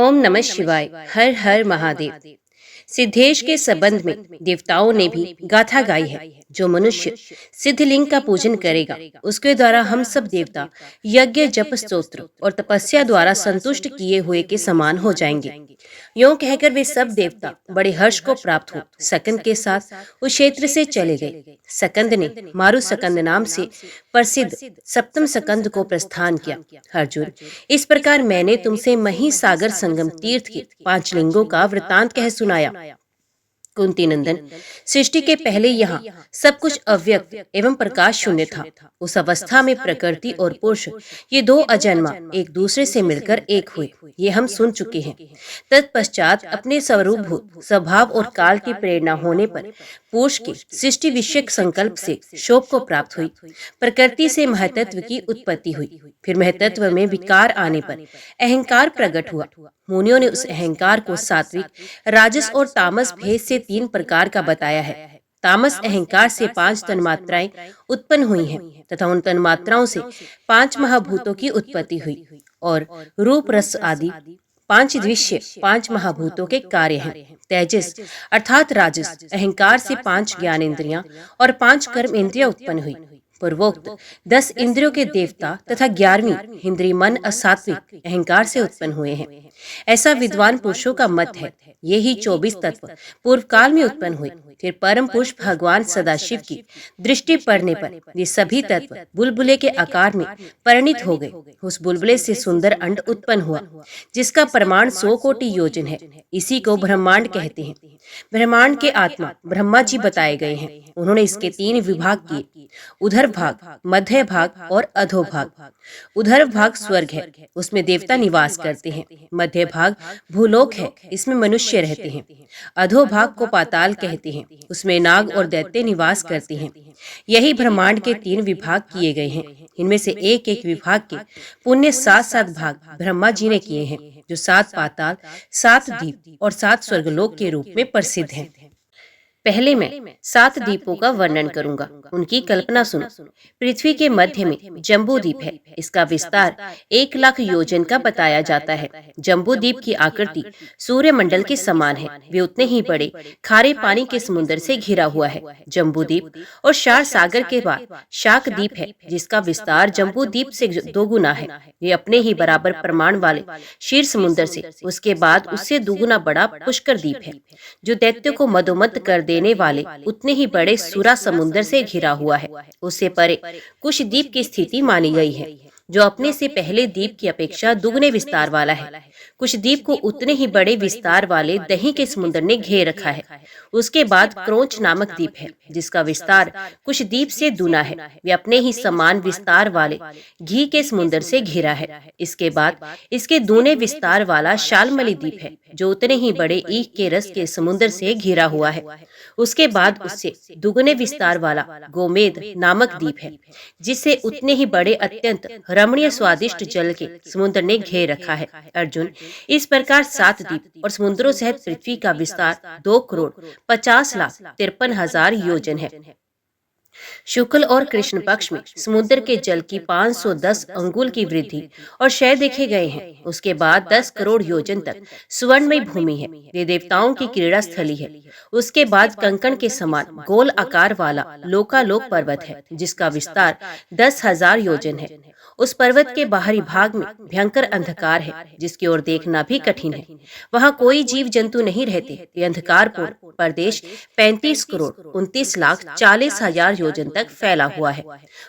ओम नमः शिवाय। हर हर महादेव। सिद्धेश के संबंध में देवताओं ने भी गाथा गाई है। जो मनुष्य सिद्धलिंग का पूजन करेगा उसके द्वारा हम सब देवता यज्ञ जप स्तोत्र और तपस्या द्वारा संतुष्ट किए हुए के समान हो जाएंगे। यूं कहकर वे सब देवता बड़े हर्ष को प्राप्त हो सकंद के साथ उस क्षेत्र से चले गए। सकंद ने मारु सकंद नाम से प्रसिद्ध सप्तम सकंद को प्रस्थान किया। अर्जुन, इस प्रकार मैंने तुमसे मही सागर संगम तीर्थ के 5 लिंगों का वृतांत कह सुनाया। कुंती नंदन, सृष्टि के पहले यहाँ सब कुछ अव्यक्त एवं प्रकाश शून्य था। उस अवस्था में प्रकृति और पुरुष ये 2 अजन्मा एक दूसरे से मिलकर एक हुए, ये हम सुन चुके हैं। तत्पश्चात अपने स्वरूपभूत स्वभाव और काल की प्रेरणा होने पर पुरुष के सृष्टि विषयक संकल्प से शोभ को प्राप्त हुई। प्रकृति से महतत्व की उत्पत्ति हुई। फिर महतत्व में विकार आने पर अहंकार प्रकट हुआ। मुनियों ने उस अहंकार को सात्विक, राजस और तामस भेद से 3 प्रकार का बताया है। तामस अहंकार से 5 तन्मात्राएं उत्पन्न हुई हैं तथा उन तन्मात्राओं से 5 महाभूतों की उत्पत्ति हुई और रूप रस आदि 5 दृश्य 5 महाभूतों के कार्य हैं। तेजस अर्थात राजस अहंकार से 5 ज्ञानेंद्रियां और 5 कर्म इंद्रियां उत्पन्न हुई। पूर्वोक्त 10 इंद्रियों के देवता तथा 11वीं इंद्रिय मन असात्विक अहंकार से उत्पन्न हुए हैं। ऐसा विद्वान पुरुषों का मत है। ये ही 24 तत्व पूर्व काल में उत्पन्न हुए। फिर परम पुरुष भगवान सदाशिव की दृष्टि पड़ने पर ये सभी तत्व बुलबुले के आकार में परिणित हो गए। उस बुलबुले से सुंदर अंड उत्पन्न हुआ जिसका प्रमाण 100 कोटि योजन है। इसी को ब्रह्मांड कहते हैं। ब्रह्मांड के आत्मा ब्रह्मा जी बताए गए हैं। उन्होंने इसके 3 विभाग किए, उधर भाग, मध्य भाग और अधो भाग। उधर भाग स्वर्ग है, उसमें देवता निवास करते हैं। मध्य भाग भूलोक है, इसमें मनुष्य रहते हैं। अधो भाग को पाताल कहते हैं, उसमें नाग और दैत्य निवास करते हैं। यही ब्रह्मांड के 3 विभाग किए गए हैं। इनमें से एक एक विभाग के पुण्य 7-7 भाग ब्रह्मा जी ने किए हैं, जो 7 पाताल, 7 द्वीप और 7 स्वर्गलोक के रूप में प्रसिद्ध हैं। पहले मैं 7 द्वीपों का वर्णन करूंगा, उनकी कल्पना सुनो। पृथ्वी के मध्य में जम्बू द्वीप है। इसका विस्तार 1 लाख योजन का बताया जाता है। जम्बू द्वीप की आकृति सूर्य मंडल के समान है। वे उतने ही बड़े खारे पानी के समुद्र से घिरा हुआ है। जम्बू द्वीप और शार सागर के बाद शाक द्वीप है, जिसका विस्तार जम्बू द्वीप से 2 गुना है। ये अपने ही बराबर प्रमाण वाले क्षीर समुद्र से उसके बाद उससे 2 गुना बड़ा पुष्कर द्वीप है, जो दैत्य को मदोमद कर देने वाले उतने ही बड़े सुरा समुद्र से घिरा हुआ है। उससे परे कुश द्वीप की स्थिति मानी गई है, जो अपने से पहले द्वीप की अपेक्षा दुगने विस्तार वाला है। कुश द्वीप को उतने ही बड़े विस्तार वाले दही के समुद्र ने घेर रखा है। उसके बाद क्रोंच नामक द्वीप है, जिसका विस्तार कुश द्वीप से दूना है। वे अपने ही समान विस्तार वाले घी के समुद्र से घिरा है। इसके बाद इसके दूने विस्तार वाला शालमली द्वीप है, जो उतने ही बड़े ईख के रस के समुद्र से घिरा हुआ है। उसके बाद उससे दुगने विस्तार वाला गोमेद नामक द्वीप है, जिसे उतने ही बड़े अत्यंत रमणीय स्वादिष्ट जल के समुद्र ने घेर रखा है। अर्जुन, इस प्रकार 7 द्वीप और समुद्रों सहित पृथ्वी का विस्तार 2,50,53,000 योजन है। शुक्ल और कृष्ण पक्ष में समुद्र के जल की 510 अंगुल की वृद्धि और क्षय देखे गए हैं। उसके बाद 10 करोड़ योजन तक स्वर्णमयी भूमि है। ये देवताओं की क्रीड़ा स्थली है। उसके बाद कंकण के समान गोल आकार वाला लोकालोक पर्वत है, जिसका विस्तार 10,000 योजन है। उस पर्वत के बाहरी भाग में भयंकर अंधकार है, जिसकी ओर देखना भी कठिन है। वहाँ कोई जीव जंतु नहीं रहते। ये अंधकारपूर्ण प्रदेश 35 करोड़ 29,40,000 योजन तक फैला हुआ है।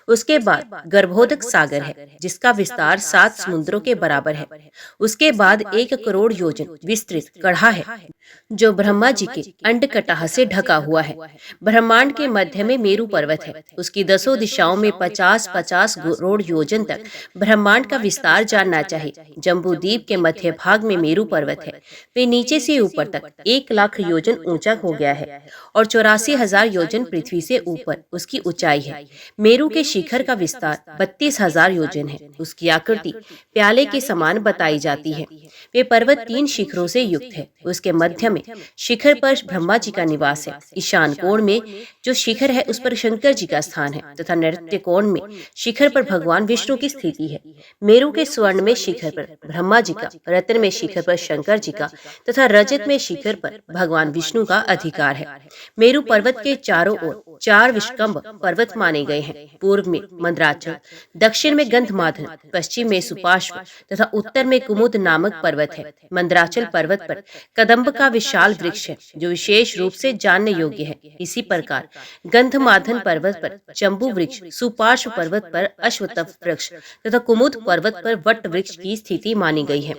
उसके बाद गर्भोदक सागर है, जिसका विस्तार 7 समुद्रों के बराबर है। उसके बाद 1 करोड़ योजन विस्तृत कढ़ा है, जो ब्रह्मा जी के अंडकटाह से ढका हुआ है। ब्रह्मांड के मध्य में मेरु पर्वत है। उसकी 10 दिशाओं में 50-50 करोड़ योजन तक ब्रह्मांड का विस्तार जानना चाहिए। जम्बू द्वीप के मध्य भाग में मेरु पर्वत है। वे नीचे से ऊपर तक 1 लाख योजन ऊंचा हो गया है और 84,000 योजन पृथ्वी से ऊपर उसकी ऊंचाई है। मेरू के शिखर का विस्तार 32,000 योजन है। उसकी आकृति प्याले के समान बताई जाती है। वे पर्वत 3 शिखरों से युक्त है। उसके मध्य में शिखर पर ब्रह्मा जी का निवास है। ईशान कोण में जो शिखर है उस पर शंकर जी का स्थान है तथा नैऋत्य कोण में शिखर पर भगवान विष्णु की स्थिति है। मेरू के स्वर्ण में शिखर पर ब्रह्मा जी का, रत्न में शिखर पर शंकर जी का तथा रजत में शिखर पर भगवान विष्णु का अधिकार है। मेरू पर्वत के चारों ओर 4 विष्कंभ पर्वत माने गए हैं। पूर्व में मंदराचल, दक्षिण में गंधमादन, पश्चिम में सुपार्श्व तथा उत्तर में कुमुद नामक पर्वत है। मंदराचल पर्वत पर कदम्ब का विशाल वृक्ष है जो विशेष रूप से जानने योग्य है। इसी प्रकार गंधमादन पर्वत पर जम्बू वृक्ष, सुपार्श्व पर्वत पर अश्वत्थ वृक्ष तथा कुमुद पर्वत पर वट वृक्ष की स्थिति मानी गई है।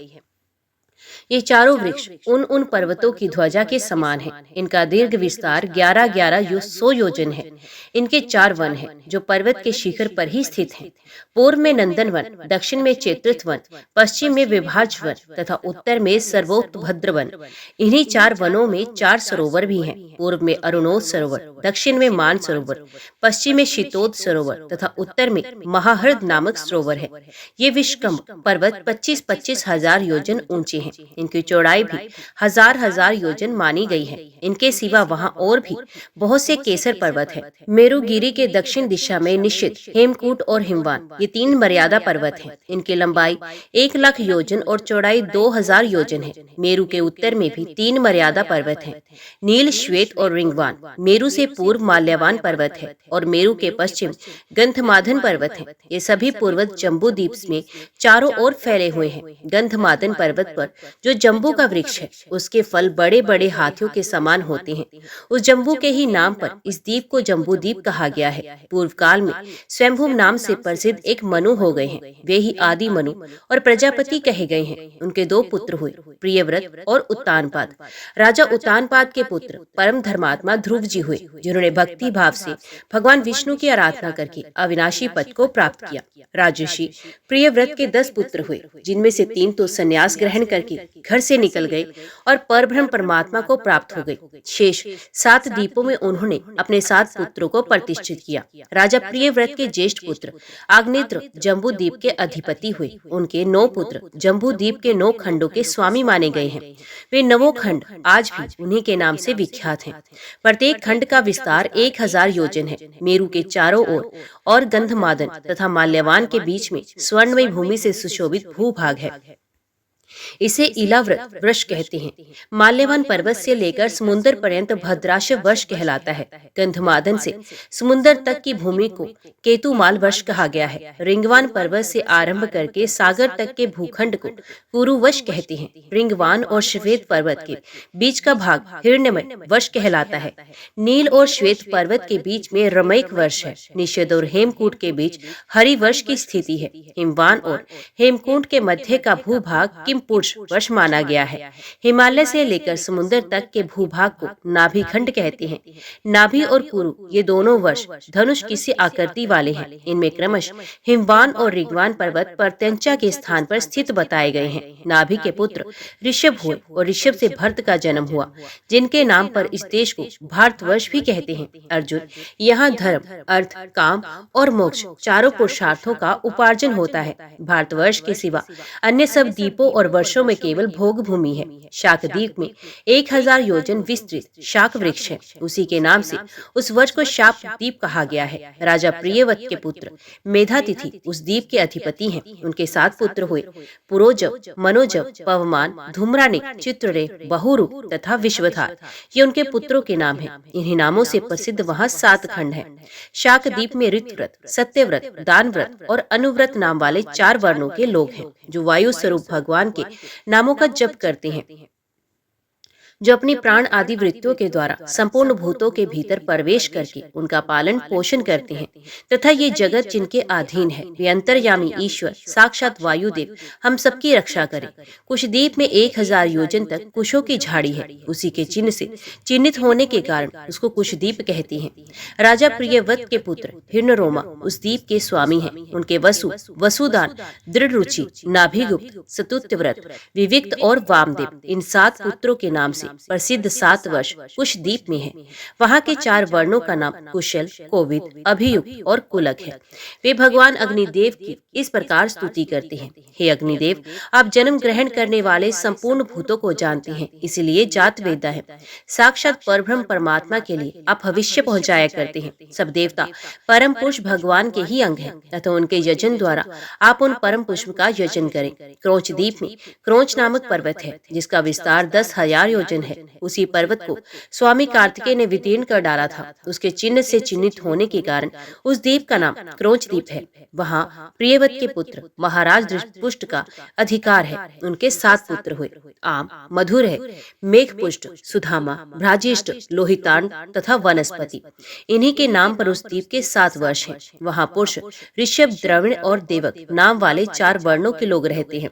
ये चारों वृक्ष उन पर्वतों की ध्वजा के समान हैं। इनका दीर्घ विस्तार 11,100 योजन है। इनके 4 वन हैं जो पर्वत के शिखर पर ही स्थित हैं। पूर्व में नंदन वन, दक्षिण में चैत्रथ वन, पश्चिम में विभाज वन तथा उत्तर में सर्वोत्भद्र वन। इन्हीं 4 वनों में 4 सरोवर भी हैं। पूर्व में अरुणोद सरोवर, दक्षिण में मान सरोवर, पश्चिम में शीतोद सरोवर तथा उत्तर में महाहृद नामक सरोवर है। ये विष्कंभ पर्वत 25-25 हजार योजन ऊंचे हैं। इनकी चौड़ाई भी हजार योजन मानी गई है। इनके सिवा वहां और भी बहुत से केसर पर्वत है। मेरुगिरी के दक्षिण दिशा में निश्चित हेमकूट और हिमवान, ये 3 मर्यादा पर्वत हैं। इनकी लंबाई 1 लाख योजन और चौड़ाई 2000 योजन है। मेरु के उत्तर में भी 3 मर्यादा पर्वत हैं, नील, श्वेत और रिंगवान। मेरु से पूर्व माल्यवान पर्वत है और मेरु के पश्चिम गंधमादन पर्वत है। ये सभी पूर्वज जम्बू द्वीप में चारों ओर फैले हुए हैं। गंधमादन पर्वत पर जो जम्बू का वृक्ष है उसके फल बड़े बड़े हाथियों के समान होते हैं। उस जम्बू के ही नाम पर इस द्वीप को जम्बू द्वीप कहा गया है। पूर्व काल में स्वयंभू नाम से प्रसिद्ध एक मनु हो गए हैं। वे ही आदि मनु और प्रजापति कहे गए हैं। उनके 2 पुत्र हुए, प्रियव्रत और उत्तानपाद। राजा उत्तानपाद के पुत्र परम धर्मात्मा ध्रुव जी हुए, जिन्होंने भक्ति भाव से भगवान विष्णु की आराधना करके अविनाशी पद को प्राप्त किया। राजर्षि प्रियव्रत के 10 पुत्र हुए, जिनमें से 3 तो संन्यास ग्रहण करके घर से निकल गए और परब्रह्म परमात्मा को प्राप्त हो गए। शेष 7 द्वीपों में उन्होंने अपने 7 पुत्रों को प्रतिष्ठित किया। राजा प्रियव्रत के ज्येष्ठ पुत्र आग्नेत्र जम्बू द्वीप के अधिपति हुए। उनके 9 पुत्र जम्बू द्वीप के 9 खंडों के स्वामी माने गए हैं। वे 9 खंड आज भी उन्हीं के नाम से विख्यात हैं। प्रत्येक खंड का विस्तार 1000 योजन है। मेरु के चारों ओर और गंधमादन तथा माल्यवान के बीच में स्वर्णमयी भूमि से सुशोभित भूभाग है। इसे इलाव्रत वृक्ष कहते हैं। माल्यवान पर्वत से लेकर समुद्र पर्यंत भद्राश वर्ष कहलाता है। गंधमादन से समुद्र तक की भूमि को केतुमाल वर्ष कहा गया है। रिंगवान पर्वत से आरंभ करके सागर तक के भूखंड को कुरुवश कहते हैं। रिंगवान और श्वेत पर्वत के बीच का भाग हिरण्यमय वर्ष कहलाता है। नील और श्वेत पर्वत के बीच में रमैक वर्ष है। निषद और हेमकूट के बीच हरिवर्ष की स्थिति है। हिमवान और हेमकूट के मध्य का भूभाग किमपुरुष वर्ष माना गया है। हिमालय से लेकर समुद्र तक के भूभाग को नाभि खंड कहते हैं। नाभि और कुरु ये दोनों वर्ष धनुष की सी आकृति वाले हैं। इनमें क्रमश हिमवान और ऋग्वान पर्वत प्रत्यंचा के स्थान पर स्थित बताए गए हैं। नाभि के पुत्र ऋषभ हुए और ऋषभ से भरत का जन्म हुआ, जिनके नाम पर इस देश को भारतवर्ष भी कहते हैं। अर्जुन, यहाँ धर्म, अर्थ, काम और मोक्ष चारों पुरुषार्थों का उपार्जन होता है। भारतवर्ष के सिवा अन्य सब द्वीपों और वर्षों में केवल भोग भूमि है। शाक द्वीप में 1000 योजन विस्तृत शाक वृक्ष है। उसी के नाम से उस वर्ष को शाक द्वीप कहा गया है। राजा प्रियवत के पुत्र मेधातिथि उस द्वीप के अधिपति हैं। उनके 7 पुत्र हुए, पुरोजव, मनोजव, पवमान, धूम्रानिक, चित्ररे, बहुरु तथा विश्वधार। ये उनके पुत्रों के नाम हैं। इन्हीं नामों से प्रसिद्ध वहाँ 7 खंड हैं। शाक द्वीप में ऋतव्रत, सत्यव्रत, दानव्रत और अनुव्रत नाम वाले 4 वर्णों के लोग हैं, जो वायु स्वरूप भगवान के नामों का जप करते हैं, जो अपनी प्राण आदि वृत्तियों के द्वारा संपूर्ण भूतों के भीतर प्रवेश करके उनका पालन पोषण करते हैं तथा ये जगत जिनके अधीन है, वे अंतर्यामी ईश्वर साक्षात वायुदेव हम सबकी रक्षा करें। कुशद्वीप में 1000 योजन तक कुशों की झाड़ी है। उसी के चिन्ह से चिन्हित होने के कारण उसको कुशद्वीप कहते हैं। राजा प्रियव्रत के पुत्र हिरण्यरोमा उस द्वीप के स्वामी हैं। उनके वसु, वसुदान, दृढ़ रुचि, नाभिगुप्त, सतुत्यव्रत, विविक्त और वामदेव इन 7 पुत्रों के नाम से प्रसिद्ध 7 वर्ष कुशद्वीप में है। वहाँ के 4 वर्णों का नाम कुशल, कोविद, अभियुक्त और कुलक है। वे भगवान अग्निदेव की इस प्रकार स्तुति करते हैं, हे अग्निदेव, आप जन्म ग्रहण करने वाले संपूर्ण भूतों को जानते हैं, इसलिए जात वेदा है। साक्षात परब्रह्म परमात्मा के लिए आप भविष्य पहुंचाया करते हैं। सब देवता परम पुरुष भगवान के ही अंग हैं तथा उनके यजन द्वारा आप उन परम पुरुष का यजन करें। क्रोच द्वीप में क्रोच नामक पर्वत है जिसका विस्तार 10,000 योजन है। उसी पर्वत को स्वामी कार्तिकेय ने विदीर्ण कर डाला था। उसके चिन्ह से चिन्हित होने के कारण उस द्वीप का नाम क्रोच द्वीप है। वहाँ प्रियवत के पुत्र महाराज दृष्टपुष्ट का अधिकार है। उनके 7 पुत्र हुए, आम, मधुर है, मेघपुष्ट, सुधामा, भ्राजिष्ट, लोहितांड तथा वनस्पति। इन्हीं के नाम पर उस द्वीप के 7 वर्ष हैं। वहाँ पुरुष, ऋषभ, द्रविण और देवक नाम वाले 4 वर्णों के लोग रहते हैं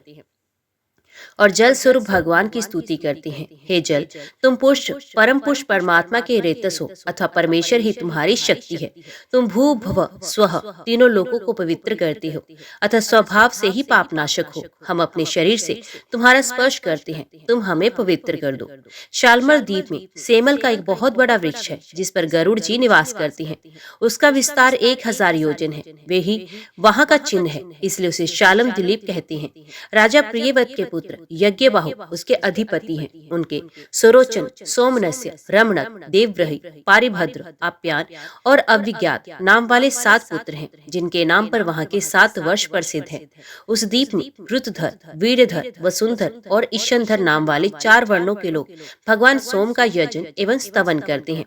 और जल स्वरूप भगवान की स्तुति करते हैं। हे जल, तुम पुष्प, परम पुरुष परमात्मा के रेतस हो अथवा परमेश्वर ही तुम्हारी शक्ति है। तुम भू भव स्वः तीनों लोगों को पवित्र करते हो अतः स्वभाव से ही पापनाशक हो। हम अपने शरीर से तुम्हारा स्पर्श करते हैं, तुम हमें पवित्र कर दो। शालमर द्वीप में सेमल का एक बहुत बड़ा वृक्ष है जिस पर गरुड़ जी निवास करते हैं। उसका विस्तार 1000 योजन है। वे ही वहाँ का चिन्ह है, इसलिए उसे शालम दिलीप कहते हैं। राजा प्रियव्रत के पुत्र यज्ञबाहु उसके अधिपति हैं। उनके सरोचन, सोमनस्य, रमणक, देवव्रही, पारिभद्र, आप्यान और अविज्ञात नाम वाले 7 पुत्र हैं जिनके नाम पर वहाँ के 7 वर्ष प्रसिद्ध है। उस द्वीप में ऋतुधर, वीरधर, वसुंधर और ईशनधर नाम वाले 4 वर्णों के लोग भगवान सोम का यजन एवं स्तवन करते हैं,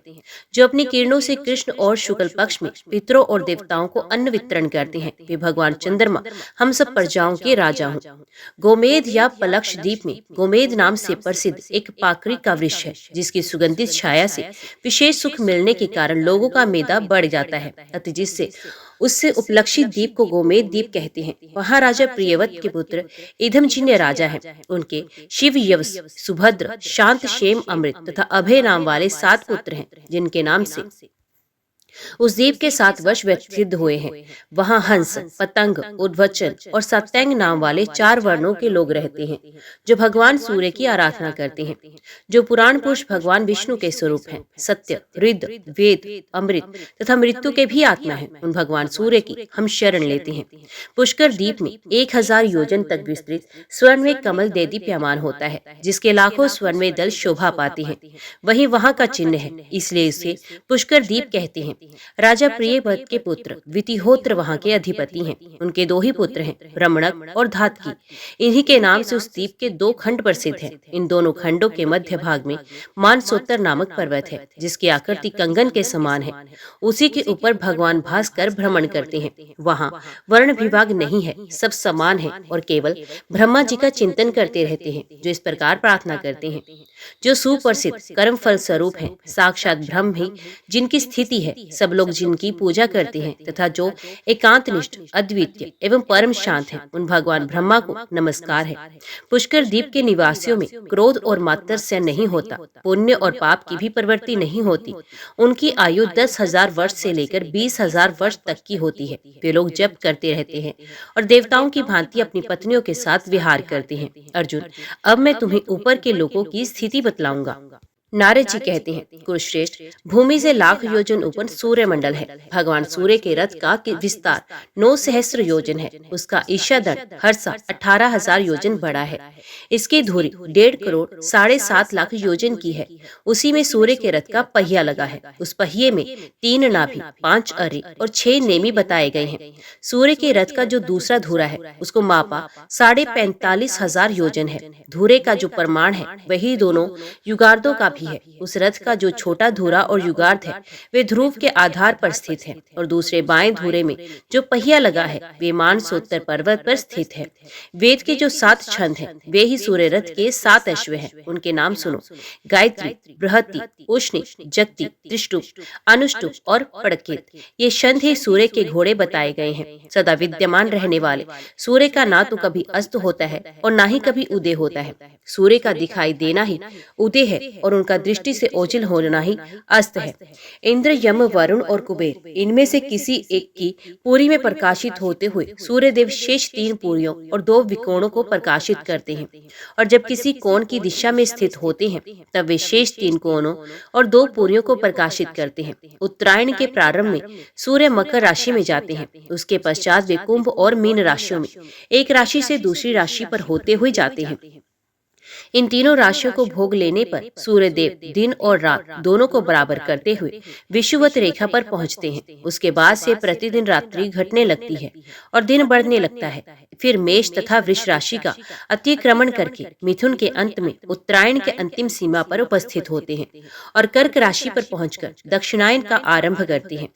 जो अपनी किरणों से कृष्ण और शुक्ल पक्ष में पितरों और देवताओं को अन्न वितरण करते हैं। वे भगवान चंद्रमा हम सब प्रजाओं के राजा हों। गोमेद या लक्षद्वीप में गोमेद नाम से प्रसिद्ध एक पाकरी का वृक्ष है जिसकी सुगंधित छाया से विशेष सुख मिलने के कारण लोगों का मेदा बढ़ जाता है, अतः जिससे उससे उपलक्षित द्वीप को गोमेद द्वीप कहते हैं। वहाँ राजा प्रियव्रत के पुत्र इधमजिन्य राजा हैं। उनके शिव, यवस, सुभद्र, शांत, क्षेम, अमृत तथा अभय नाम वाले 7 पुत्र हैं जिनके नाम से उस द्वीप के 7 वर्ष प्रसिद्ध हुए हैं। वहाँ हंस, पतंग, उद्वचन और सत्यंग नाम वाले 4 वर्णों के लोग रहते हैं जो भगवान सूर्य की आराधना करते हैं, जो पुराण पुरुष भगवान विष्णु के स्वरूप हैं। सत्य, रुद्र, वेद, अमृत तथा मृत्यु के भी आत्मा है। उन भगवान सूर्य की हम शरण लेते हैं। पुष्कर द्वीप में 1000 योजन तक विस्तृत स्वर्ण में कमल देदीप्यमान होता है जिसके लाखों स्वर्ण में दल शोभा पाते हैं। वही वहाँ का चिन्ह है, इसलिए इसे पुष्कर द्वीप कहते हैं। राजा प्रियव्रत के पुत्र वितिहोत्र वहाँ के अधिपति हैं। उनके 2 ही पुत्र हैं, रमणक और धातकी। इन्हीं के नाम से उस द्वीप के 2 खंड प्रसिद्ध हैं। इन दोनों खंडों के मध्य भाग में मानसोत्तर नामक पर्वत है जिसकी आकृति कंगन के समान है। उसी के ऊपर भगवान भास्कर भ्रमण करते हैं। वहाँ वर्ण विभाग नहीं है, सब समान है और केवल ब्रह्मा जी का चिंतन करते रहते हैं, जो इस प्रकार प्रार्थना करते हैं, जो सुप्रसिद्ध कर्म फल स्वरूप है, साक्षात ब्रह्म ही जिनकी स्थिति है, सब लोग जिनकी पूजा करते हैं तथा जो एकांतनिष्ठ, अद्वितीय एवं परम शांत हैं, उन भगवान ब्रह्मा को नमस्कार है। पुष्कर द्वीप के निवासियों में क्रोध और मात्सर्य नहीं होता, पुण्य और पाप की भी प्रवृत्ति नहीं होती। उनकी आयु 10,000 वर्ष से लेकर 20,000 वर्ष तक की होती है। वे लोग जप करते रहते हैं और देवताओं की भांति अपनी पत्नियों के साथ विहार करते हैं। अर्जुन, अब मैं तुम्हें ऊपर के लोगों की स्थिति बतलाऊंगा। नारद जी कहते हैं, कुरुश्रेष्ठ, भूमि से लाख योजन ऊपर सूर्य मंडल है। भगवान सूर्य के रथ का विस्तार 9 सहस्त्र योजन है। उसका ईशादंड हर्षा 18,000 योजन बड़ा है। इसकी धुरी 1.5 करोड़ 7.5 लाख योजन की है। उसी में सूर्य के रथ का पहिया लगा है। उस पहिए में 3 नाभि, 5 अरे और 6 नेमी बताए गए हैं। सूर्य के रथ का जो दूसरा धुरा है उसको मापा 45,500 योजन है। धुरे का जो प्रमाण है वही दोनों युगार्धों का भी है। उस रथ का जो छोटा धुरा और युगार्ध है वे ध्रुव के आधार पर स्थित है और दूसरे बाएं धुरे में जो पहिया लगा है वे मानसोत्तर पर्वत पर स्थित है। वेद के जो 7 छंद हैं वे ही सूर्य रथ के 7 अश्व हैं। उनके नाम सुनो, गायत्री, बृहति, उष्णी, जगति, त्रिष्टुप, अनुष्टुप और पड़कित। ये छंद ही सूर्य के घोड़े बताए गए हैं। सदा विद्यमान रहने वाले सूर्य का ना तो कभी अस्त होता है और ना ही कभी उदय होता है। सूर्य का दिखाई देना ही उदय है और उनका का दृष्टि से ओझल होना ही अस्त है। इंद्र, यम, वरुण और कुबेर, इनमें से किसी एक की पूरी में प्रकाशित होते हुए सूर्यदेव शेष 3 पूरियों और 2 विकोणों को प्रकाशित करते हैं, और जब किसी कोण की दिशा में स्थित होते हैं तब वे शेष 3 कोणों और 2 पूरियों को प्रकाशित करते हैं। उत्तरायण के प्रारंभ में सूर्य मकर राशि में जाते हैं, उसके पश्चात वे कुंभ और मीन राशियों में एक राशि से दूसरी राशि पर होते हुए जाते हैं। इन तीनों राशियों को भोग लेने पर सूर्यदेव दिन और रात दोनों को बराबर करते हुए विषुवत रेखा पर पहुंचते हैं। उसके बाद से प्रतिदिन रात्रि घटने लगती है और दिन बढ़ने लगता है। फिर मेष तथा वृष राशि का अतिक्रमण करके मिथुन के अंत में उत्तरायण के अंतिम सीमा पर उपस्थित होते हैं और कर्क राशि पर पहुंचकर दक्षिणायन का आरंभ करते हैं।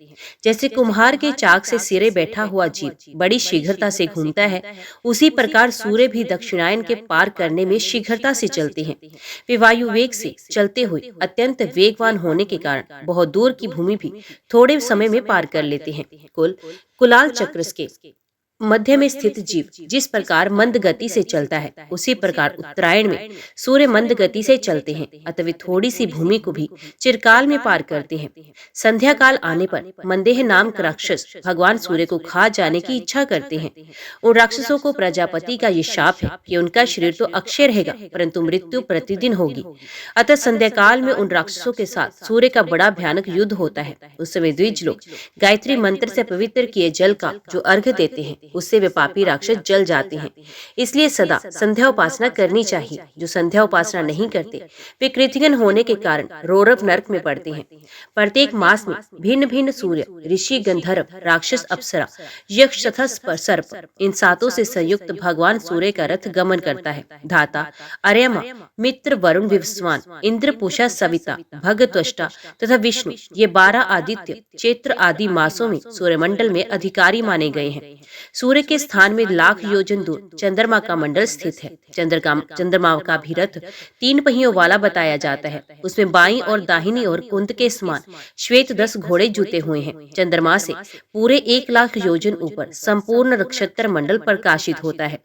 जैसे कुम्हार के चाक से सिरे बैठा हुआ जीव बड़ी शीघ्रता से घूमता है, उसी प्रकार सूर्य भी दक्षिणायन के पार करने में शीघ्रता से चलते हैं। वे वायु वेग से चलते हुए अत्यंत वेगवान होने के कारण बहुत दूर की भूमि भी थोड़े समय में पार कर लेते हैं। कुलाल चक्र के मध्य में स्थित जीव जिस प्रकार मंद गति से चलता है, उसी प्रकार उत्तरायण में सूर्य मंद गति से चलते हैं, अतः वे थोड़ी सी भूमि को भी चिरकाल में पार करते हैं। संध्या काल आने पर मंदेह नामक राक्षस भगवान सूर्य को खा जाने की इच्छा करते हैं। उन राक्षसों को प्रजापति का ये शाप है कि उनका शरीर तो अक्षय रहेगा, परंतु मृत्यु प्रतिदिन होगी। अतः संध्या काल में उन राक्षसों के साथ सूर्य का बड़ा भयानक युद्ध होता है। उस समय द्विज लोग गायत्री मंत्र से पवित्र किए जल का जो अर्घ देते हैं, उससे वे पापी राक्षस जल जाते हैं। इसलिए सदा संध्या उपासना करनी चाहिए। जो संध्या उपासना नहीं करते वे कृतघ्न होने के कारण रौरव नरक में पड़ते हैं। प्रत्येक मास में भिन्न भिन्न सूर्य, ऋषि, गंधर्व, राक्षस, अप्सरा, यक्ष तथा सर्प, इन सातों से संयुक्त भगवान सूर्य का रथ गमन करता है। धाता, अर्यमा, मित्र, वरुण, विवस्वान, इंद्र, पूषा, सविता, भग, त्वष्टा तथा विष्णु, ये 12 आदित्य चैत्र आदि मासों में सूर्यमंडल में अधिकारी माने गए हैं। सूर्य के स्थान में लाख योजन दूर चंद्रमा का मंडल स्थित है। चंद्रमा का भी रथ 3 पहियों वाला बताया जाता है। उसमें बाईं और दाहिनी ओर कुंद के समान श्वेत 10 घोड़े जुते हुए हैं। चंद्रमा से पूरे 1 लाख योजन ऊपर संपूर्ण नक्षत्र मंडल प्रकाशित होता है।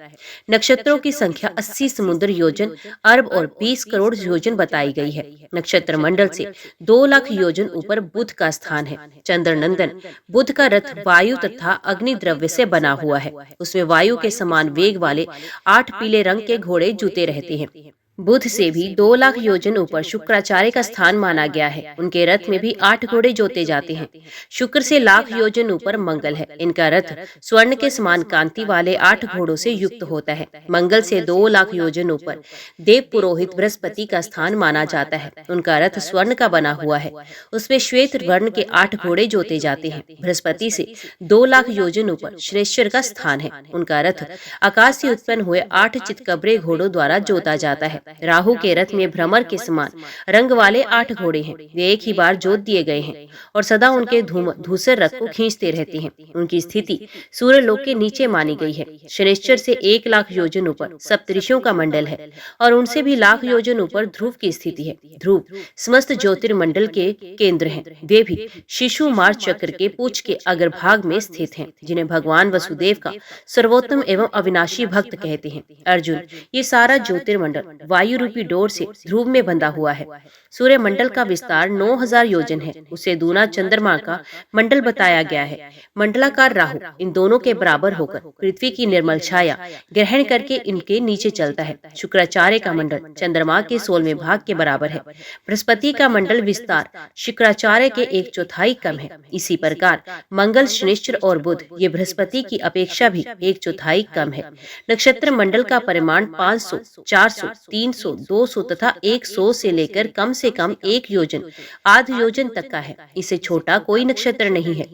नक्षत्रों की संख्या 80 समुद्र योजन, अरब और 20 करोड़ योजन बताई गई है। नक्षत्र मंडल से 2 लाख योजन ऊपर बुध का स्थान है। चंद्र नंदन बुध का रथ वायु तथा अग्नि द्रव्य से बना हुआ है। उसमें वायु के समान वेग वाले 8 पीले रंग के घोड़े जुते रहते हैं। बुध से भी 2 लाख योजन ऊपर शुक्राचार्य का स्थान माना गया है। उनके रथ में भी 8 घोड़े जोते जाते हैं। शुक्र से लाख योजन ऊपर मंगल है। इनका रथ स्वर्ण के समान कांति वाले 8 घोड़ों से युक्त होता है। मंगल से 2 लाख योजन ऊपर देव पुरोहित बृहस्पति का स्थान माना जाता है। उनका रथ स्वर्ण का बना हुआ है। उसमें श्वेत वर्ण के 8 घोड़े जोते जाते हैं। बृहस्पति से 2 लाख योजन ऊपर श्रेष्ठर का स्थान है। उनका रथ आकाश से उत्पन्न हुए 8 चितकबरे घोड़ों द्वारा जोता जाता है। राहु के रथ में भ्रमर के समान रंग वाले 8 घोड़े हैं। वे एक ही बार जोत दिए गए हैं और सदा उनके धूसर रथ को खींचते रहते हैं। उनकी स्थिति सूर्य लोक के नीचे मानी गई है। शनिश्चर से 1 लाख योजन ऊपर सप्तऋषियों का मंडल है और उनसे भी लाख योजन ऊपर ध्रुव की स्थिति है। ध्रुव समस्त ज्योतिर्मंडल के केंद्र हैं। वे भी शिशु मार्ग चक्र के पूछ के अग्रभाग में स्थित हैं, जिन्हें भगवान वसुदेव का सर्वोत्तम एवं अविनाशी भक्त कहते हैं। अर्जुन, ये सारा ज्योतिर्मंडल वायु रूपी डोर से ध्रुव में बंधा हुआ है। सूर्य मंडल का विस्तार 9000 योजन है। उसे दूना चंद्रमा का मंडल बताया गया है। मंडलाकार राहु इन दोनों के बराबर होकर पृथ्वी की निर्मल छाया ग्रहण करके इनके नीचे चलता है। शुक्राचार्य का मंडल चंद्रमा के 16वें भाग के बराबर है। बृहस्पति का मंडल विस्तार शुक्राचार्य के 1/4 कम है। इसी प्रकार मंगल, शनिश्चर और बुध ये बृहस्पति की अपेक्षा भी 1/4 कम है। नक्षत्र मंडल का परिमाण 500, 400, 300, 200 तथा 100 से लेकर कम से कम 1 योजन आध योजन तक का है। इससे छोटा कोई नक्षत्र नहीं है।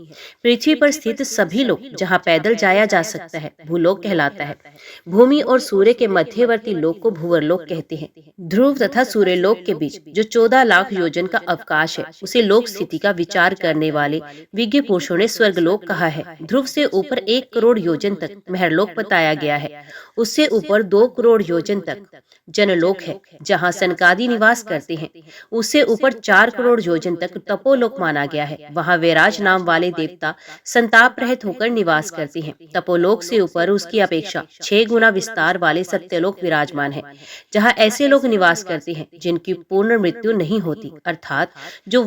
पृथ्वी पर स्थित सभी लोग जहाँ पैदल जाया जा सकता है भूलोक कहलाता है। भूमि और सूर्य के मध्यवर्ती लोक को भूवरलोक कहते हैं। ध्रुव तथा सूर्य लोक के बीच जो 14 लाख योजन का अवकाश है, उसे लोक स्थिति का विचार करने वाले विज्ञ पुरुषों ने स्वर्गलोक कहा है। ध्रुव से ऊपर 1 करोड़ योजन तक महरलोक बताया गया है। उससे ऊपर 2 करोड़ योजन तक जनलोक जनलोक है जहाँ सनकादि निवास करते हैं, उससे ऊपर 4 करोड़ योजन तक तपोलोक माना गया है। वहाँ वैराज नाम वाले देवता संताप रहित होकर निवास करते हैं। तपोलोक से ऊपर उसकी अपेक्षा 6 गुना विस्तार वाले सत्यलोक विराजमान है, जहाँ ऐसे लोग निवास करते हैं जिनकी पूर्ण मृत्यु नहीं होती, अर्थात जो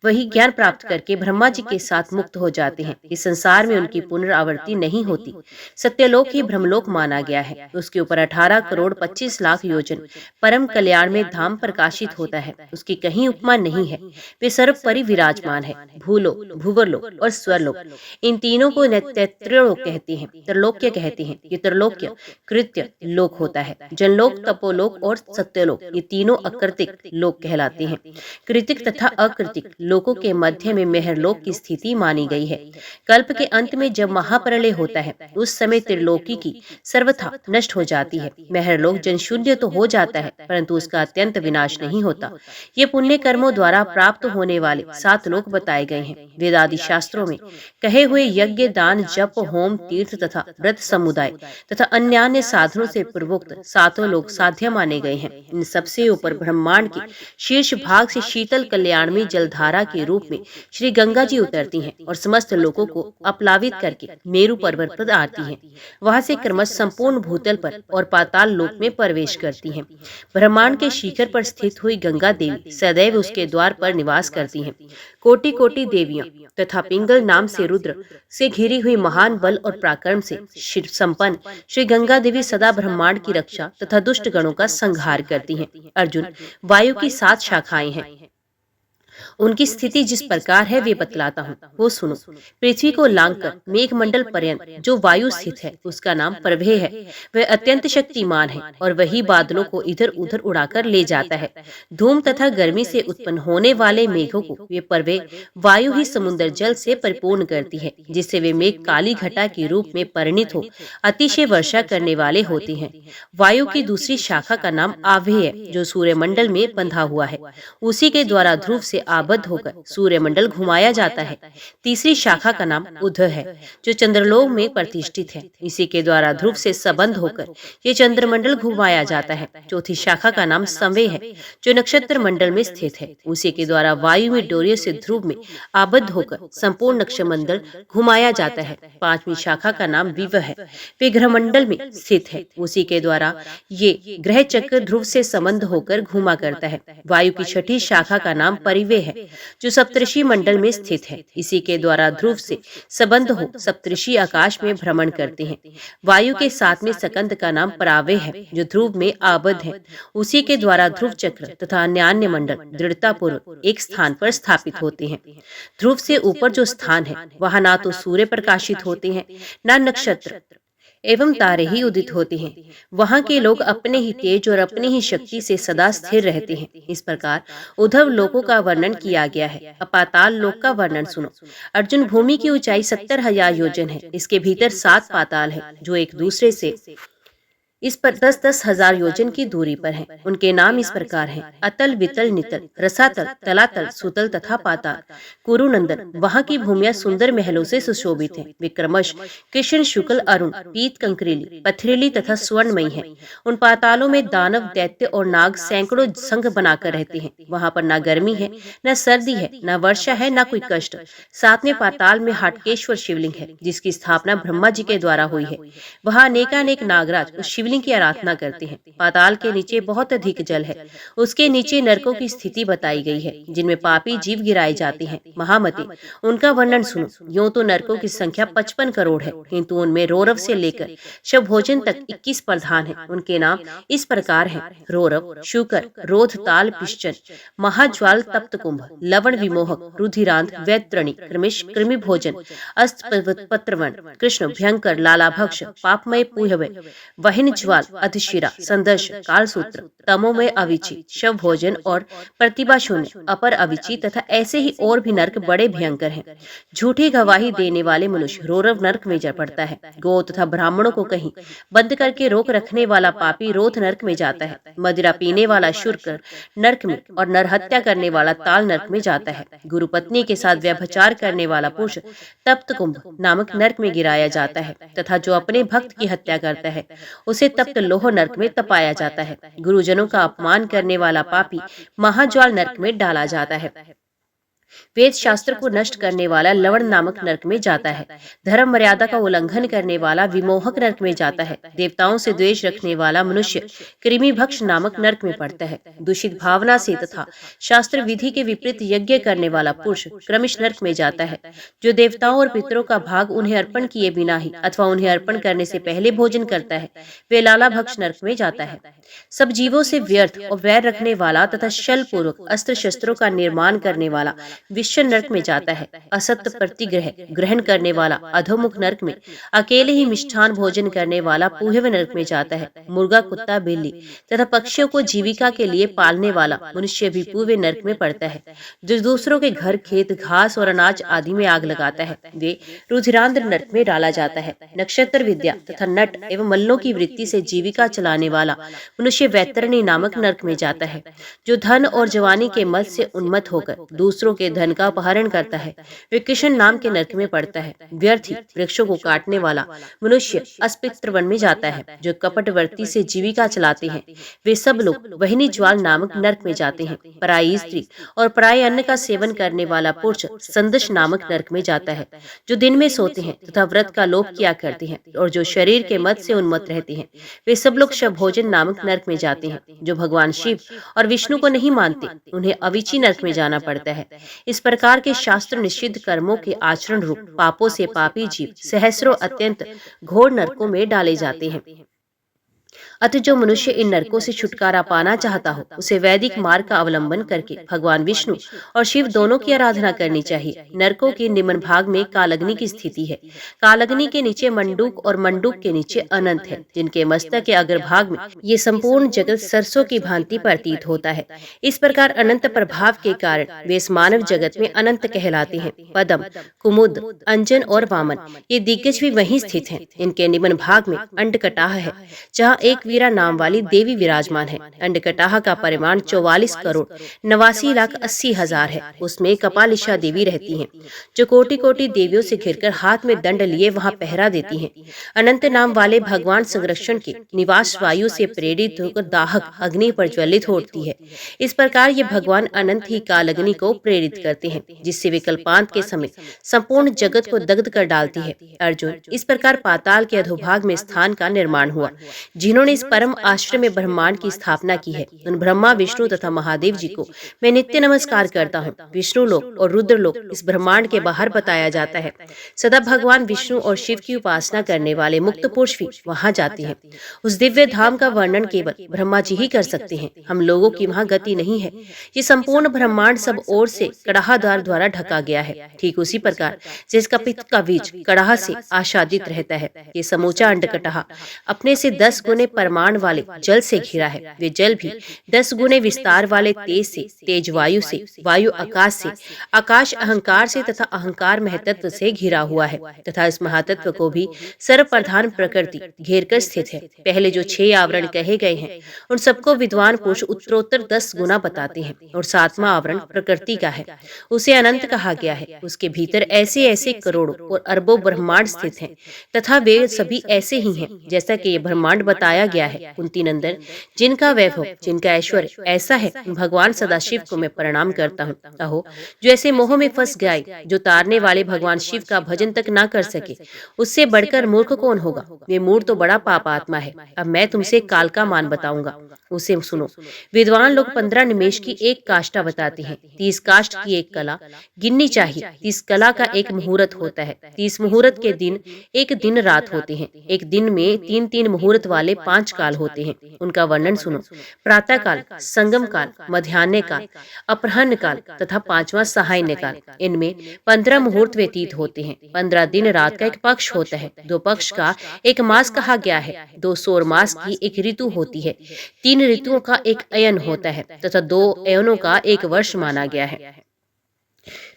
वही ज्ञान प्राप्त करके ब्रह्मा जी के साथ मुक्त हो जाते हैं। इस संसार में उनकी पुनरावृत्ति नहीं होती। सत्यलोक ही ब्रह्मलोक माना गया है। उसके ऊपर 18 करोड़ 25 लाख योजन परम कल्याण में धाम प्रकाशित होता है। उसकी कहीं उपमा नहीं है। वे सर्वपरि विराजमान है। भूलोक, भूवरलोक और स्वरलोक, इन तीनों को त्रैलोक कहते हैं, त्रैलोक्य कहते हैं। ये त्रैलोक्य कृत्य लोक होता है। जनलोक, तपोलोक और सत्यलोक, ये तीनों अकृतिक लोक कहलाते हैं। कृतिक तथा अकृतिक लोकों के मध्य में मेहरलोक की स्थिति मानी गई है। कल्प के अंत में जब महाप्रलय होता है, उस समय त्रिलोकी की सर्वथा नष्ट हो जाती है। मेहरलोक जनशून्य तो हो जाता है, परंतु उसका अत्यंत विनाश नहीं होता। ये पुण्य कर्मों द्वारा प्राप्त होने वाले 7 लोक बताए गए हैं। वेदादि शास्त्रों में कहे हुए यज्ञ, दान, जप, होम, तीर्थ तथा व्रत समुदाय तथा अन्य साधनों से पूर्वोक्त 7 लोक साध्य माने गए हैं। इन सबसे ऊपर ब्रह्मांड के शीर्ष भाग से शीतल कल्याण में जलधारा के रूप में श्री गंगा जी उतरती हैं और समस्त लोगों को अपलावित करके मेरु पर्वत पर आती हैं। वहां से क्रमश संपूर्ण भूतल पर और पाताल लोक में प्रवेश करती हैं। ब्रह्मांड के शिखर पर स्थित हुई गंगा देवी सदैव उसके द्वार पर निवास करती हैं। कोटि कोटि देवियां तथा पिंगल नाम से रुद्र से घिरी हुई महान बल और पराक्रम से संपन्न श्री गंगा देवी सदा ब्रह्मांड की रक्षा तथा दुष्ट गणों का संहार करती हैं। अर्जुन, वायु की 7 शाखाएं हैं। उनकी स्थिति जिस प्रकार है वे बतलाता हूँ, वो सुनो। पृथ्वी को लांघकर मेघमंडल पर्यंत जो वायु स्थित है, उसका नाम प्रभे है। वह अत्यंत शक्तिमान है और वही बादलों को इधर उधर उड़ाकर ले जाता है। धूम तथा गर्मी से उत्पन्न होने वाले मेघों को वे प्रभे वायु ही समुद्र जल से परिपूर्ण करती है, जिससे वे मेघ काली घटा के रूप में परिणित हो अतिशय वर्षा करने वाले होते हैं। वायु की दूसरी शाखा का नाम आभे है, जो सूर्यमंडल में बंधा हुआ है। उसी के द्वारा ध्रुव से आबद्ध होकर सूर्यमंडल घुमाया जाता है। तीसरी शाखा का नाम उध है, जो चंद्रलोक में प्रतिष्ठित है। इसी के द्वारा ध्रुव से संबंध होकर ये चंद्रमंडल घुमाया जाता है। चौथी शाखा का नाम संवे है, जो नक्षत्र मंडल में स्थित है। उसी के द्वारा वायु में डोरियों से ध्रुव में आबद्ध होकर संपूर्ण नक्षत्रमंडल घुमाया जाता है। पांचवी शाखा का नाम विव है, वे ग्रहमंडल में स्थित है। उसी के द्वारा ये ग्रह चक्र ध्रुव से संबंध होकर घुमा करता है। वायु की छठी शाखा का नाम परिवे है, जो सप्तऋषि मंडल में स्थित है। इसी के द्वारा ध्रुव से संबंध हो सप्तऋषि आकाश में भ्रमण करते हैं। वायु के 7वें सकंद का नाम परावे है, जो ध्रुव में आबद्ध है। उसी के द्वारा ध्रुव चक्र तथा अन्य मंडल दृढ़ता पूर्वक एक स्थान पर स्थापित होते हैं। ध्रुव से ऊपर जो स्थान है, वहां ना तो सूर्य प्रकाशित होते हैं, ना नक्षत्र एवं तारे ही उदित होते हैं। वहां के लोग अपने ही तेज और अपनी ही शक्ति से सदा स्थिर रहते हैं। इस प्रकार उद्धव लोकों का वर्णन किया गया है। अपाताल लोक का वर्णन सुनो। अर्जुन, भूमि की ऊंचाई 70,000 योजन है। इसके भीतर 7 पाताल है, जो एक दूसरे से इस पर 10-10 हजार योजन की दूरी पर हैं। उनके नाम इस प्रकार हैं: अतल, वितल, नितल, रसातल, तलातल, सुतल तथा पाताल। कुरुनंदन, वहाँ की भूमियां सुंदर महलों से सुशोभित हैं। वे क्रमश कृष्ण, शुक्ल, अरुण, पीत, कंकरीली, पथरीली तथा स्वर्णमयी हैं। उन पातालों में दानव, दैत्य और नाग सैकड़ों संघ बनाकर रहते हैं। वहाँ पर न गर्मी है, न सर्दी है, न वर्षा है, न कोई कष्ट। 7वें पाताल में हाटकेश्वर शिवलिंग है, जिसकी स्थापना ब्रह्मा जी के द्वारा हुई है। वहाँ अनेकानेक नागराज उस शिवलिंग की आराधना करते हैं। पाताल के नीचे बहुत अधिक जल है। उसके नीचे नरकों की स्थिति बताई गई है, जिनमें पापी जीव गिराए जाते हैं। महामते, उनका वर्णन सुनो। यूं तो नरकों की संख्या 55 करोड़ है, किंतु उनमें रौरव से लेकर शवभोजन तक 21 प्रधान है। उनके नाम इस प्रकार है: रौरव, शुकर, रोध, ताल, पिश्चन, महाज्वाल, तप्त कुंभ, लवण विमोहक, रुधिरांत, वैतरणी, कृमिश, कृमि भोजन, अस्त पत्रवण, कृष्ण, भयंकर, लालाभक्ष, पापमय, पूहवय, वहिन ज्वाल, अधिशिरा, संदर्श, कालसूत्र, तमोमय, अविची, शव भोजन और प्रतिभा शून्य, अपर अविची तथा ऐसे ही और भी नरक बड़े भयंकर हैं। झूठी गवाही देने वाले मनुष्य रौरव नरक में जा पड़ता है। गौ तथा ब्राह्मणों को कहीं बंद करके रोक रखने वाला पापी रोध नरक में जाता है। मदिरा पीने वाला शुक्र नरक में और नरहत्या करने वाला ताल नरक में जाता है। गुरु पत्नी के साथ व्यभिचार करने वाला पुरुष तप्त कुंभ नामक नरक में गिराया जाता है, तथा जो अपने भक्त की हत्या करता है उसे उसे तप्त लोह नरक में तपाया जाता है। गुरुजनों का अपमान करने वाला पापी महाज्वाल नरक में डाला जाता है। वेद शास्त्र को नष्ट करने वाला लवण नामक नरक में जाता है। धर्म मर्यादा का उल्लंघन करने वाला विमोहक नरक में जाता है। देवताओं से द्वेष रखने वाला मनुष्य कृमि भक्ष नामक नरक में पड़ता है। दूषित भावना से तथा शास्त्र विधि के विपरीत यज्ञ करने वाला पुरुष क्रमिश नरक में जाता है। जो देवताओं और पितरों का भाग उन्हें अर्पण किए बिना ही अथवा उन्हें अर्पण करने से पहले भोजन करता है, वे लाला भक्ष नरक में जाता है। सब जीवों से व्यर्थ और वैर रखने वाला तथा छल पूर्वक अस्त्र शस्त्रों का निर्माण करने वाला विश्व नरक में जाता है। असत्य प्रतिग्रह ग्रहण करने वाला अधोमुख नरक में, अकेले ही मिष्ठान भोजन करने वाला पूहव नरक में जाता है। मुर्गा, कुत्ता, बिल्ली तथा पक्षियों को जीविका के लिए पालने वाला मनुष्य भी पूहव नरक में पड़ता है। जो दूसरों के घर, खेत, घास और अनाज आदि में आग लगाता है, वे रुधिरांध्र नरक में डाला जाता है। नक्षत्र विद्या तथा नट एवं मल्लों की वृत्ति से जीविका चलाने वाला मनुष्य वैतरणी नामक नरक में जाता है। जो धन और जवानी के मद से उन्मत्त होकर दूसरों के धन का अपहरण करता है, वे किशन नाम के नरक में पड़ता है। व्यर्थी वृक्षों को काटने वाला मनुष्य अस्पित्र वन में जाता है। जो कपटवर्ती से जीविका चलाते हैं, वे सब लोग वहिनी ज्वाल नामक नरक में जाते हैं। पराई स्त्री और पराये अन्न का सेवन करने वाला पुरुष संदश नामक नरक में जाता है। जो दिन में सोते हैं तथा व्रत का लोप किया करते हैं और जो शरीर के मद से उन्मत्त रहते हैं, वे सब लोग शवभोजन नामक नरक में जाते हैं। जो भगवान शिव और विष्णु को नहीं मानते, उन्हें अविची नरक में जाना पड़ता है। इस प्रकार के शास्त्र निषिद्ध कर्मों के आचरण रूप पापों से पापी जीव सहस्रों अत्यंत घोर नरकों में डाले जाते हैं। अतः जो मनुष्य इन नरकों से छुटकारा पाना चाहता हो, उसे वैदिक मार्ग का अवलंबन करके भगवान विष्णु और शिव दोनों की आराधना करनी चाहिए। नरकों के निम्न भाग में कालग्नि की स्थिति है। कालग्नि के नीचे मंडूक और मंडूक के नीचे अनंत है, जिनके मस्तक के अग्रभाग में ये संपूर्ण जगत सरसों की भांति प्रतीत होता है। इस प्रकार अनंत प्रभाव के कारण वे इस मानव जगत में अनंत कहलाते हैं। पद्म, कुमुद, अंजन और वामन ये दिग्गज भी वहीं स्थित हैं। इनके निम्न भाग में अंडकटाह है, जहाँ एक वीरा नाम वाली देवी विराजमान है। अंडकटाह का परिमाण 44 करोड़ 89 लाख 80 हजार है। उसमें कपालिशा देवी रहती हैं, जो कोटि कोटि देवियों से घिरकर हाथ में दंड लिए वहां पहरा देती हैं। अनंत नाम वाले भगवान संरक्षण के निवास वायु से प्रेरित होकर दाहक अग्नि पर ज्वलित होती है। इस प्रकार ये भगवान अनंत ही काल अग्नि को प्रेरित करते हैं, जिससे वे कल्पांत के समय संपूर्ण जगत को दग्ध कर डालती है। अर्जुन, इस प्रकार पाताल के अधोभाग में स्थान का निर्माण हुआ। जिन्होंने इस परम आश्रम में ब्रह्मांड की स्थापना की है, उन ब्रह्मा, विष्णु तथा महादेव जी को मैं नित्य नमस्कार करता हूँ। विष्णु लोक और रुद्र लोक इस ब्रह्मांड के बाहर बताया जाता है। सदा भगवान विष्णु और शिव की उपासना करने वाले मुक्त पुरुष भी वहां जाते हैं। उस दिव्य धाम का वर्णन केवल ब्रह्मा जी ही कर सकते हैं। हम लोगों की वहां गति नहीं है। ये संपूर्ण ब्रह्मांड सब ओर से कड़ाहदार द्वारा ढका गया है। ठीक उसी प्रकार जिसका पित्त का बीज कड़ाह से आच्छादित रहता है, ये समूचा अंडकटाह अपने से 10 गुने परमाणु वाले जल से घिरा है। वे जल भी 10 गुने विस्तार वाले तेज से, तेज वायु से, वायु आकाश से, आकाश अहंकार से तथा अहंकार महतत्व से घिरा हुआ है तथा इस महातत्व को भी सर्व प्रधान प्रकृति घेर कर स्थित है। पहले जो 6 आवरण कहे गए हैं, उन सबको विद्वान पुरुष उत्तरोत्तर 10 गुना बताते हैं और 7वां आवरण प्रकृति का है, उसे अनंत कहा गया है। उसके भीतर ऐसे ऐसे करोड़ों और अरबों ब्रह्मांड स्थित हैं तथा वे सभी ऐसे ही हैं जैसा कि ये ब्रह्मांड बताया गया है। कुंती नंदन, जिनका वैभव, जिनका ऐश्वर्य ऐसा है, भगवान सदाशिव को मैं प्रणाम करता हूँ। अहो, जो ऐसे मोह में फंस गए, जो तारने वाले भगवान शिव का भजन तक ना कर सके, उससे बढ़कर मूर्ख कौन होगा। वे मूर्ख तो बड़ा पापात्मा है। अब मैं तुमसे काल का मान बताऊंगा, उसे सुनो। विद्वान लोग 15 निमेष की एक काष्ठा बताते हैं। 30 काष्ठ की एक कला गिननी चाहिए। 30 कला का एक मुहूर्त होता है। 30 मुहूर्त के दिन एक दिन रात होते हैं। एक दिन में 3-3 मुहूर्त वाले 5 काल होते हैं। उनका वर्णन सुनो। प्रातः काल, संगम काल, मध्याह्न काल, अपराह्न काल तथा 5वां साहाय्य काल। इनमें 15 मुहूर्त व्यतीत होते हैं। 15 दिन रात का एक पक्ष होता है। 2 पक्ष का एक मास कहा गया है। 2 सौर मास की एक ऋतु होती है। 3 ऋतुओं का एक अयन होता है तथा 2 अयनों का एक वर्ष माना गया है।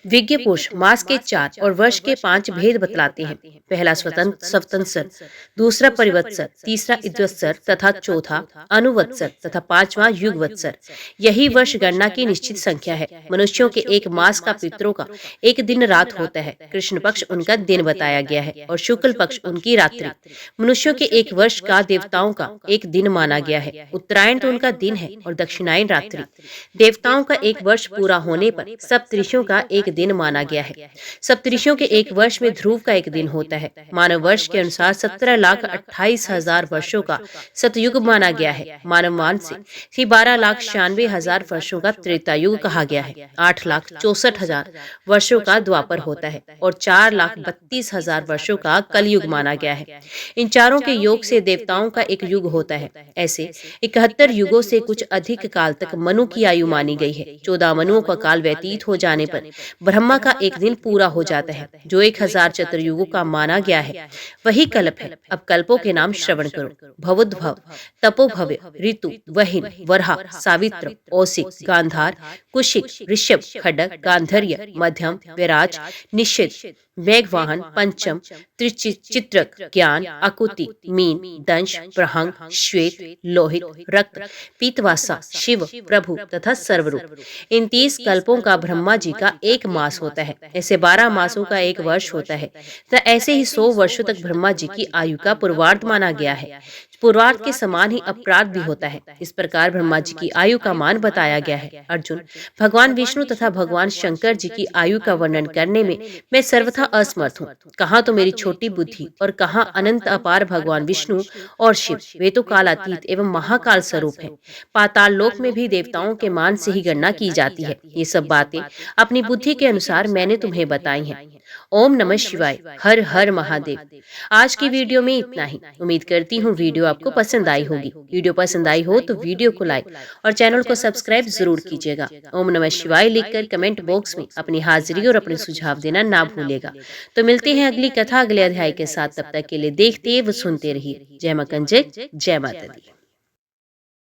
विज्ञ पुरुष मास के 4 और वर्ष के 5 भेद बतलाते हैं। पहला सवत्सर, दूसरा परिवत्सर, तीसरा इद्वत्सर तथा चौथा अनुवत्सर तथा पांचवा युगवत्सर। यही वर्ष गणना की निश्चित संख्या है। मनुष्यों के एक मास का पितरों का एक दिन रात होता है। कृष्ण पक्ष उनका दिन बताया गया है और शुक्ल पक्ष उनकी रात्रि। मनुष्यों के एक वर्ष का देवताओं का एक दिन माना गया है। उत्तरायण तो उनका दिन है और दक्षिणायन रात्रि। देवताओं का एक वर्ष पूरा होने पर सप्तऋषियों का एक दिन माना गया है। सप्तऋषियों के एक वर्ष में ध्रुव का एक दिन होता है। मानव वर्ष के अनुसार 17,28,000 वर्षों का सतयुग माना गया है। मानव मान से 12,96,000 वर्षों का त्रेता युग कहा गया है। 8,64,000 वर्षों का द्वापर होता है और 4,32,000 वर्षों का कलयुग माना गया है। इन चारों के योग से देवताओं का एक युग होता है। ऐसे 71 युगों से कुछ अधिक काल तक मनु की आयु मानी गई है। 14 मनुओं का काल व्यतीत हो जाने पर ब्रह्मा का एक दिन पूरा हो जाता है, जो 1000 चतुर्युगों का माना गया है। वही कल्प है। अब कल्पों के नाम श्रवण करो। भवोद्भव, तपोभव्य, ऋतु, वहिन, वरहा, सावित्र, औसिक, गांधार, कुशिक, ऋषभ, खड्ग, गांधर्य, मध्यम, विराज, निषिद्ध, मेघवाहन, पंचम, त्रिचित्रक, ज्ञान, आकुति, मीन, दंश, प्रहंग, श्वेत, लोहित, रक्त, पीतवासा, शिव, प्रभु तथा सर्वरूप। इन 30 कल्पों का ब्रह्मा जी का एक मास होता है। ऐसे 12 मासों का एक वर्ष होता है। तो ऐसे ही 100 वर्षों तक ब्रह्मा जी की आयु का पूर्वार्ध माना गया है। पूर्वार्ध के समान ही अपराध भी होता है। इस प्रकार ब्रह्मा जी की आयु का मान बताया गया है। अर्जुन, भगवान विष्णु तथा भगवान शंकर जी की आयु का वर्णन करने में मैं सर्वथा असमर्थ हूँ। कहाँ तो मेरी छोटी बुद्धि और कहाँ अनंत अपार भगवान विष्णु और शिव। वे तो कालातीत एवं महाकाल स्वरूप हैं। पाताल लोक में भी देवताओं के मान से ही गणना की जाती है। ये सब बातें अपनी बुद्धि के अनुसार मैंने तुम्हें बताई हैं। ओम नमः शिवाय। हर हर महादेव। आज की वीडियो में इतना ही। उम्मीद करती हूँ वीडियो आपको पसंद आई होगी। वीडियो पसंद आई हो तो वीडियो को लाइक और चैनल को सब्सक्राइब जरूर कीजिएगा। ओम नमः शिवाय लिखकर कमेंट बॉक्स में अपनी हाजिरी और अपने सुझाव देना ना भूलेगा। तो मिलते हैं अगली कथा अगले अध्याय के साथ। तब तक के लिए देखते व सुनते रहिए। जय मां कंजक, जय माता दी।